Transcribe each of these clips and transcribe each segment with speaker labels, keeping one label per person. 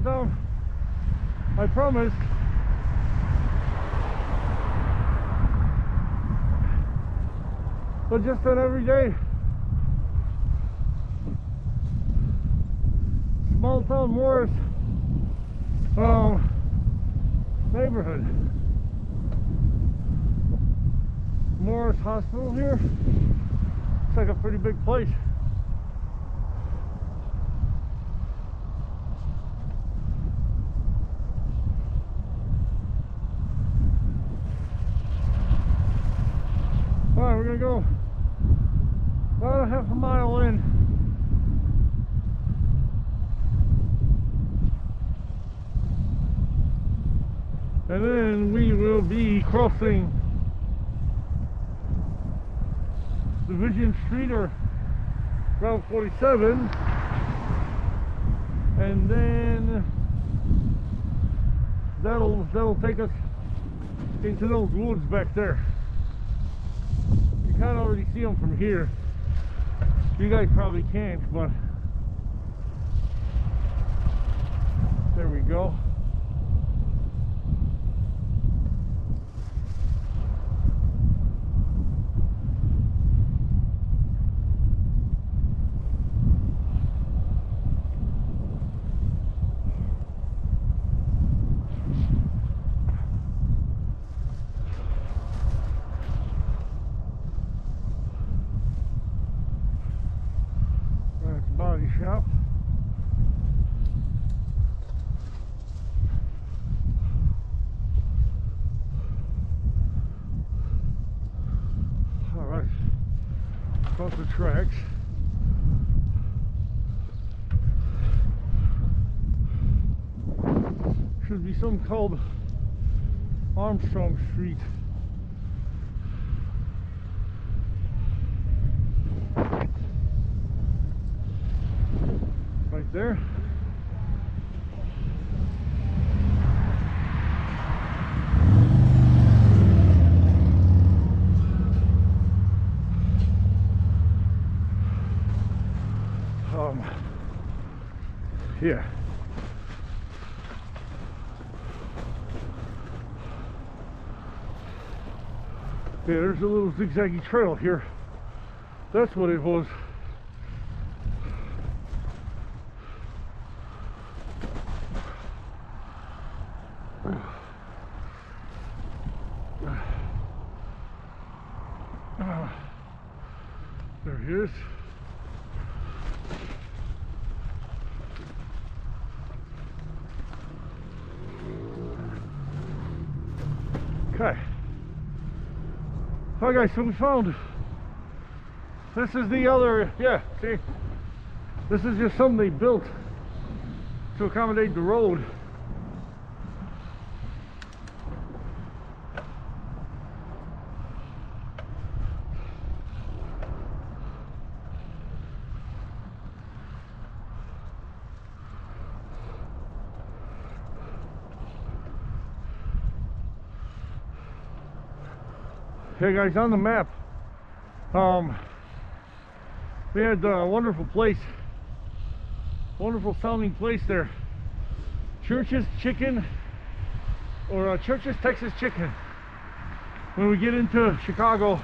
Speaker 1: So, I promised. But just an everyday small town Morris neighborhood. Morris Hospital here. It's like a pretty big place. Alright, we're gonna go about a half a mile in. And then we will be crossing Division Street or Route 47, and then that'll take us into those woods back there. You kind of already see them from here. You guys probably can't, but there we go. Body shop. All right, across the tracks. Should be something called Armstrong Street. Right there. Yeah. Yeah, there's a little zigzaggy trail here. That's what it was. There he is. Okay. Alright guys, so we found, this is the other, yeah, see, this is just something they built to accommodate the road. Hey guys, on the map, we had a wonderful place, wonderful sounding place there. Church's Chicken, or Church's Texas Chicken. When we get into Chicago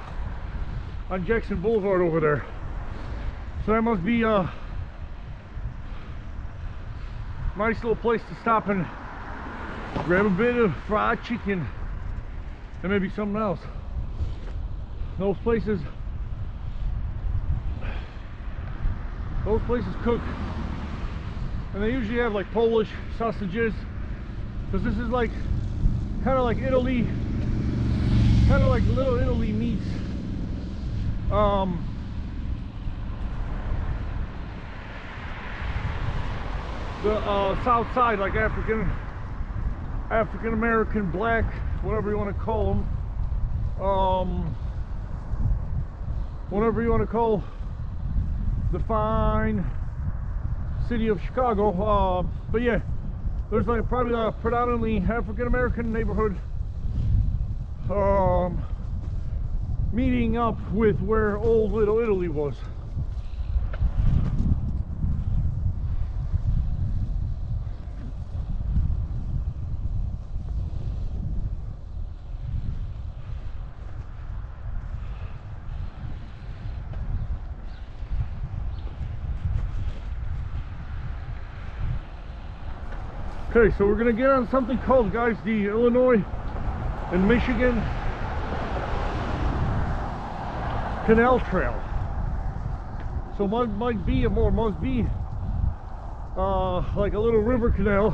Speaker 1: on Jackson Boulevard over there. So that must be a nice little place to stop and grab a bit of fried chicken and maybe something else. Those places cook, and they usually have like Polish sausages, because this is like kind of like Italy, kind of like Little Italy meets the south side, like African American, black, whatever you want to call them, whatever you want to call the fine city of Chicago. But yeah, there's like probably a predominantly African American neighborhood meeting up with where old Little Italy was. Okay, so we're gonna get on something called, guys, the Illinois and Michigan Canal Trail. So must be like a little river canal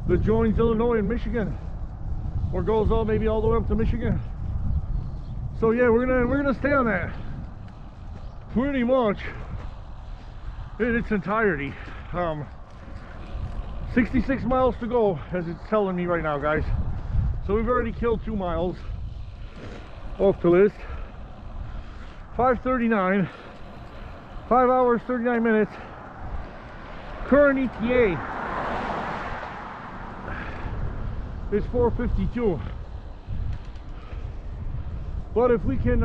Speaker 1: that joins Illinois and Michigan, or goes all maybe all the way up to Michigan. So yeah, we're gonna stay on that pretty much in its entirety. 66 miles to go, as it's telling me right now, guys. So we've already killed 2 miles off the list. 5:39, 5 hours 39 minutes. Current ETA is 4:52. But if we can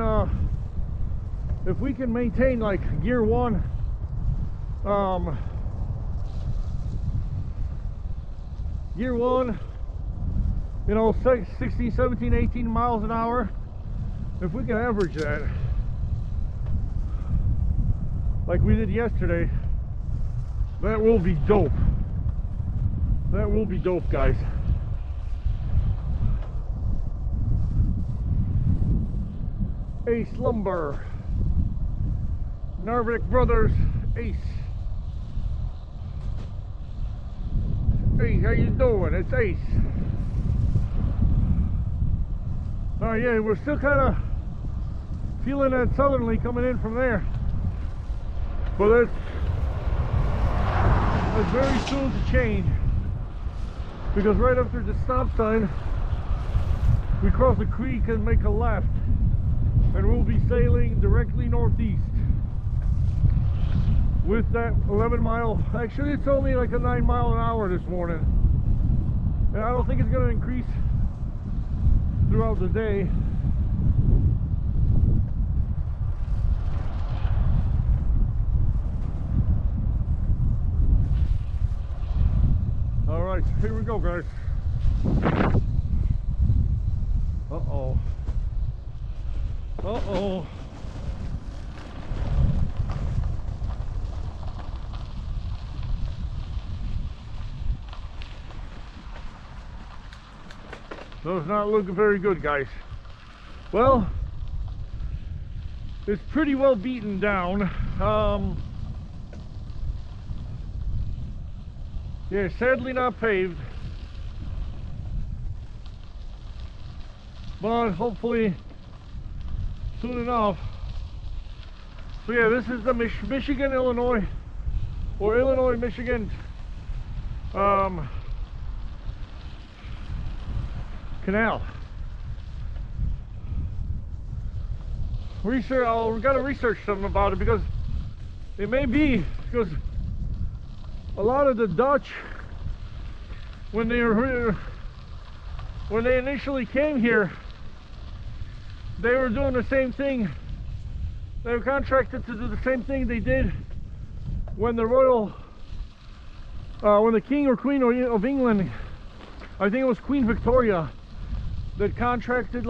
Speaker 1: maintain like gear 1, you know, 16, 17, 18 miles an hour, if we can average that like we did yesterday, that will be dope. That will be dope, guys. Ace Lumber, Narvik Brothers, Ace. Hey, how you doing? It's Ace. Oh yeah, we're still kind of feeling that southerly coming in from there, but that's very soon to change, because right after the stop sign we cross the creek and make a left, and we'll be sailing directly northeast with that 11 mile, actually it's only like a 9 mile an hour this morning, and I don't think it's going to increase throughout the day. All right, here we go, guys. Uh-oh. Uh-oh. So it's not looking very good, guys. Well, it's pretty well beaten down. Yeah, sadly not paved, but hopefully soon enough. So yeah, this is the Michigan, Illinois, or Illinois, Michigan canal. We gotta research something about it, because it may be because a lot of the Dutch, when they initially came here, they were doing the same thing. They were contracted to do the same thing they did when the when the King or Queen of England, I think it was Queen Victoria, that contracted